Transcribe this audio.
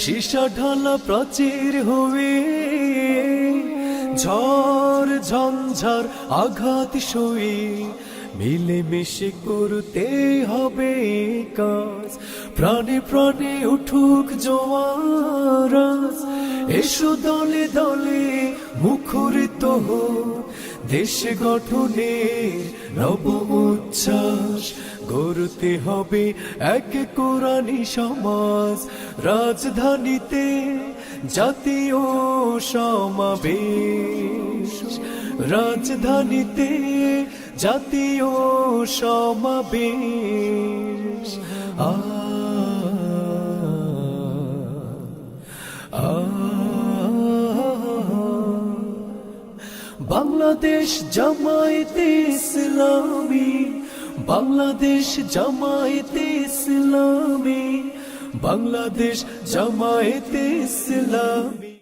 সীসা ঢালা প্রাচীর হয়ে ঝড় ঝঞ্ঝার আঘাত সয়ে মিলেমিশে করতে হবে কাজ। প্রাণে প্রাণে উঠুক জোয়ার, এসো দলে দলে মুখরিত হোক দেশ গঠনের নব উচ্ছ্বাস। গড়তে হবে এক কোরআনী সমাজ, রাজধানীতে জাতীয় সমাবেশ, রাজধানীতে জাতীয় সমাবেশ। বাংলাদেশ জামায়াতে ইসলামী, বাংলাদেশ জামায়াতে ইসলামী, বাংলাদেশ জামায়াতে ইসলামী।